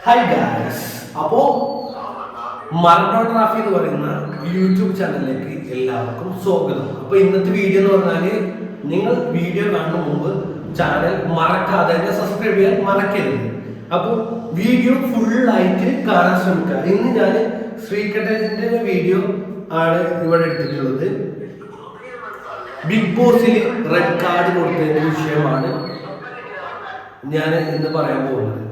Hi guys, അപ്പോൾ മറഡോഗ്രാഫി എന്ന് പറയുന്ന യൂട്യൂബ് ചാനലിലേക്ക് എല്ലാവർക്കും സ്വാഗതം. അപ്പോൾ ഇന്നത്തെ വീഡിയോ എന്ന് പറഞ്ഞാൽ നിങ്ങൾ വീഡിയോ കാണുന്ന മുമ്പ് ചാനൽ മറക്കാതെ സബ്സ്ക്രൈബ് ചെയ്യാൻ മറക്കരുത്. അപ്പോൾ വീഡിയോ ഫുള്ളായിട്ട് കാണാൻ ശ്രമിക്കുക. ഇന്ന് ഞാൻ ശ്രീകണ്ഠേഷിന്റെ വീഡിയോ ആണ് ഇവിടെ എടുത്തിട്ടുള്ളത്. ബിഗ് ബോസിൽ റെഡ് കാർഡ് കൊടുത്തതിന്റെ വിഷയമാണ് ഞാൻ ഇന്ന് പറയാൻ പോകുന്നത്.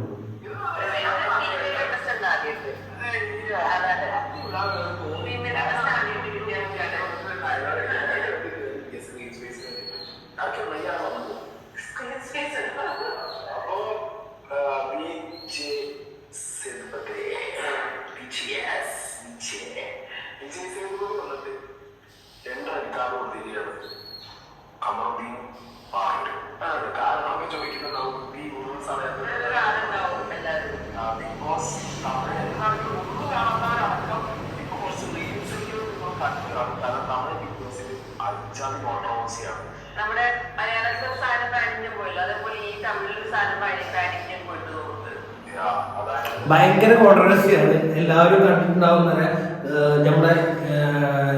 നമ്മുടെ മലയാളത്തിൽ സാധനം പാനിന് പോയല്ലോ, അതേപോലെ ഈ തമിഴിൽ സാധനം പാനിന് പോയിട്ട് ഭയങ്കര കോൺട്രവേഴ്സിയാണ്. എല്ലാവരും കണ്ടിട്ടുണ്ടാവുന്ന നമ്മുടെ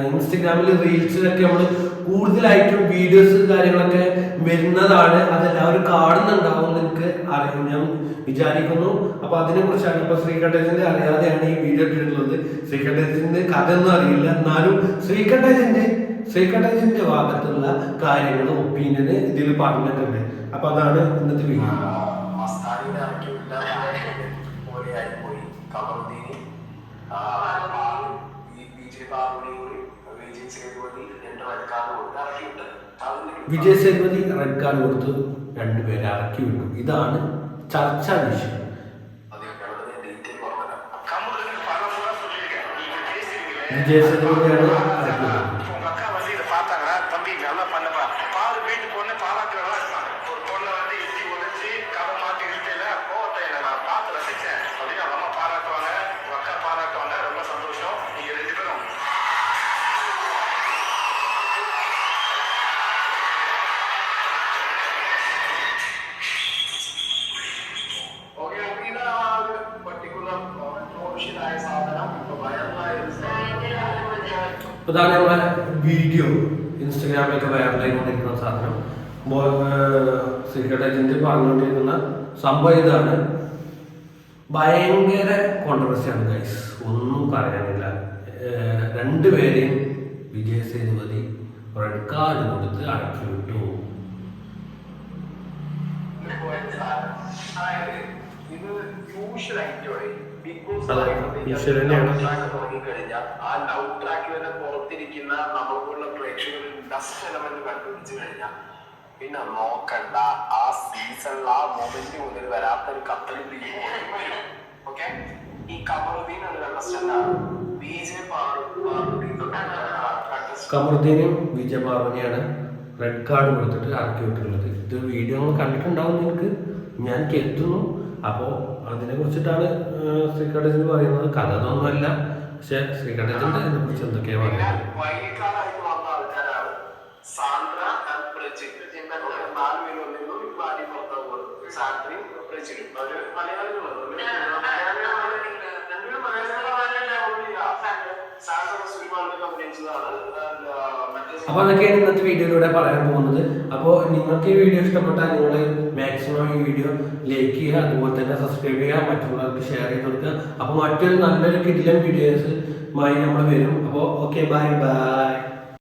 ഇൻസ്റ്റഗ്രാമിൽ റീൽസിലൊക്കെ നമ്മൾ കൂടുതലായിട്ടും വീഡിയോസ് കാര്യങ്ങളൊക്കെ വരുന്നതാണ്. അതെല്ലാവരും കാണുന്നുണ്ടാവും, നിങ്ങൾക്ക് അറിയാം ഞാൻ വിചാരിക്കുന്നു. അപ്പൊ അതിനെ കുറിച്ചാണ് ഇപ്പൊ ശ്രീകണ്ഠേഷിന്റെ അറിയാതെയാണ് ഈ വീഡിയോ ഇട്ടിട്ടുള്ളത്. ശ്രീകണ്ഠേഷിന്റെ കഥ ഒന്നും അറിയില്ല, എന്നാലും ശ്രീകണ്ഠേഷിന്റെ ഭാഗത്തുള്ള കാര്യങ്ങളും ഒപ്പീനിയന് ഇതിൽ പറഞ്ഞിട്ടുണ്ട്. അപ്പൊ അതാണ് ഇന്നത്തെ video. Vijay Sethupathi red card കൊടുത്ത് രണ്ടുപേരെ ഇറക്കി വിട്ടു. ഇതാണ് ചർച്ചാ വിഷയം. വിജയ് സേതുപതിയാണ് ഇറക്കി വിട്ടത്. ഇതാണ് നമ്മളെ വീഡിയോ ഇൻസ്റ്റഗ്രാമിലൊക്കെ വൈറലായിക്കൊണ്ടിരിക്കുന്ന സാധനം. ശ്രീകണ്ഠേഷിന്റെ പറഞ്ഞുകൊണ്ടിരിക്കുന്ന സംഭവം ഇതാണ്. ഭയങ്കര കോൺട്രവേഴ്സിയാണ് ഗൈസ്, ഒന്നും പറയാനില്ല. രണ്ടുപേരെയും വിജയ് സേതുപതി റെഡ് കാർഡ് കൊടുത്ത് അടക്കി വിട്ടു. ആ ലവ് ട്രാക്ക് തന്നെ പുറത്തിരിക്കുന്ന നമ്മൾക്കുള്ള പ്രേക്ഷകരിൽ ഡസ്റ്റ് എലമെന്റ് കണ്ടുപിടിച്ചു കഴിഞ്ഞാൽ പിന്നെ നോക്കണ്ട. ആ സീസണിൽ ആ മൊമെന്റ് മുതൽ വരാത്തൊരു കത്തലും ഓക്കെ. ഈ കമറുദ്ദീൻ ഒരു കണ്ടസ്റ്റന്റാണ്. കമറുദ്ദീനും വിജയ് പാർവതിയാണ് റെഡ് കാർഡ് കൊടുത്തിട്ട് ഇറക്കി വിട്ടിട്ടുള്ളത്. ഇത് വീഡിയോ കണ്ടിട്ടുണ്ടാവും നിങ്ങൾക്ക്, ഞാൻ കേൾക്കുന്നു. അപ്പോൾ അതിനെ കുറിച്ചിട്ടാണ് ശ്രീകണ്ഠേഷിന് പറയുന്നത്. കഥ ഒന്നുമല്ല, പക്ഷെ ശ്രീകണ്ഠേഷിന്റെ അതിനെ കുറിച്ച് എന്തൊക്കെയാ പറയുന്നത്. അപ്പോൾ അതൊക്കെയാണ് ഇന്നത്തെ വീഡിയോയിലൂടെ പറയാൻ പോകുന്നത്. അപ്പോൾ നിങ്ങൾക്ക് ഈ വീഡിയോ ഇഷ്ടപ്പെട്ടാൽ നിങ്ങൾ മാക്സിമം ഈ വീഡിയോ ലൈക്ക് ചെയ്യുക, അതുപോലെ തന്നെ സബ്സ്ക്രൈബ് ചെയ്യുക, മറ്റുള്ളവർക്ക് ഷെയർ ചെയ്ത് കൊടുക്കുക. അപ്പോൾ മറ്റൊരു നല്ലൊരു കിടിലൻ വീഡിയോസുമായി നമ്മൾ വരും. അപ്പോൾ ഓക്കെ, ബൈ ബൈ.